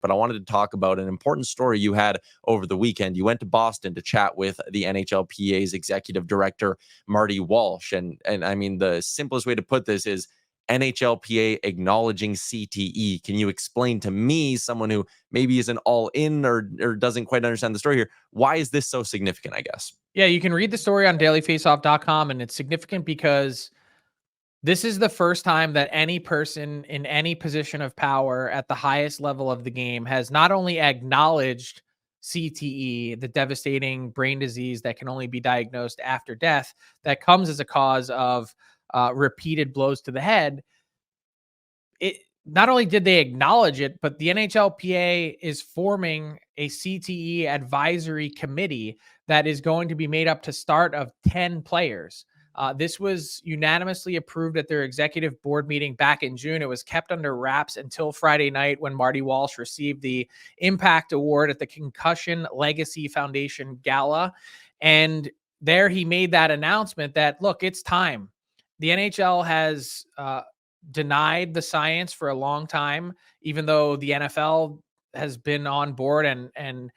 but I wanted to talk about an important story you had over the weekend. You went to Boston to chat with the NHLPA's executive director, Marty Walsh. And I mean, the simplest way to put this is NHLPA acknowledging CTE. Can you explain to me, someone who maybe isn't all in or doesn't quite understand the story here, why is this so significant, I guess? Yeah, you can read the story on dailyfaceoff.com, and it's significant because this is the first time that any person in any position of power at the highest level of the game has not only acknowledged CTE, the devastating brain disease that can only be diagnosed after death, that comes as a cause of repeated blows to the head. It not only did they acknowledge it, but the NHLPA is forming a CTE advisory committee that is going to be made up to start of 10 players. This was unanimously approved at their executive board meeting back in June. It was kept under wraps until Friday night when Marty Walsh received the Impact Award at the Concussion Legacy Foundation Gala. And there he made that announcement that, look, it's time. The NHL has denied the science for a long time, even though the NFL has been on board and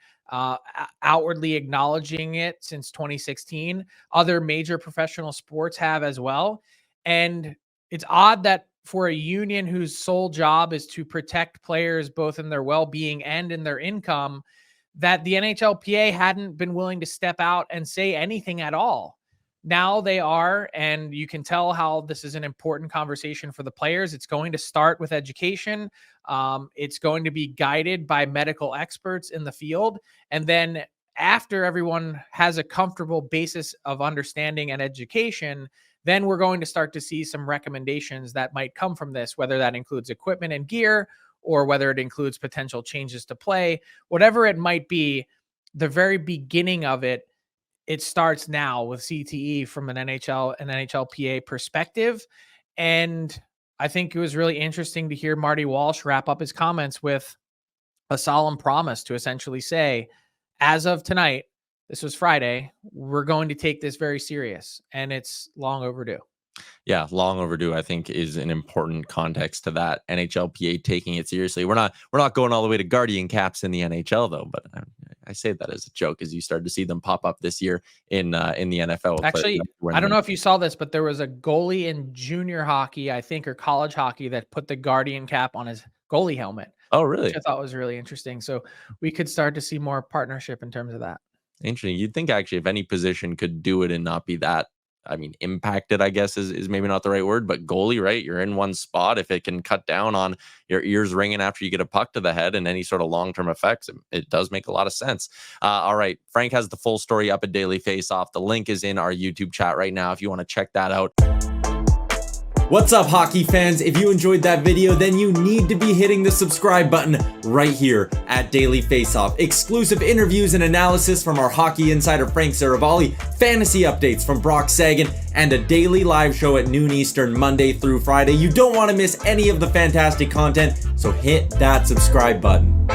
outwardly acknowledging it since 2016. Other major professional sports have as well. And it's odd that for a union whose sole job is to protect players both in their well-being and in their income, that the NHLPA hadn't been willing to step out and say anything at all. Now they are, and you can tell how this is an important conversation for the players. It's going to start with education. It's going to be guided by medical experts in the field. And then after everyone has a comfortable basis of understanding and education, then we're going to start to see some recommendations that might come from this, whether that includes equipment and gear or whether it includes potential changes to play, whatever it might be. The very beginning of it starts now with CTE from an NHLPA perspective. And I think it was really interesting to hear Marty Walsh wrap up his comments with a solemn promise to essentially say, as of tonight, this was Friday, we're going to take this very serious, and it's long overdue. Yeah, long overdue, I think, is an important context to that. NHLPA taking it seriously. We're not going all the way to Guardian caps in the NHL, though, but I say that as a joke as you start to see them pop up this year in the NFL. Actually, I don't know if you saw this, but there was a goalie in junior hockey, I think, or college hockey that put the Guardian cap on his goalie helmet. Oh, really? Which I thought was really interesting. So we could start to see more partnership in terms of that. Interesting. You'd think actually if any position could do it and not be that, I mean, impacted, I guess is maybe not the right word, but goalie, right? You're in one spot. If it can cut down on your ears ringing after you get a puck to the head and any sort of long-term effects, it does make a lot of sense. All right. Frank has the full story up at Daily Faceoff. The link is in our YouTube chat right now if you want to check that out. What's up, hockey fans? If you enjoyed that video, then you need to be hitting the subscribe button right here at Daily Faceoff. Exclusive interviews and analysis from our hockey insider Frank Seravalli, fantasy updates from Brock Sagan, and a daily live show at noon Eastern, Monday through Friday. You don't want to miss any of the fantastic content, so hit that subscribe button.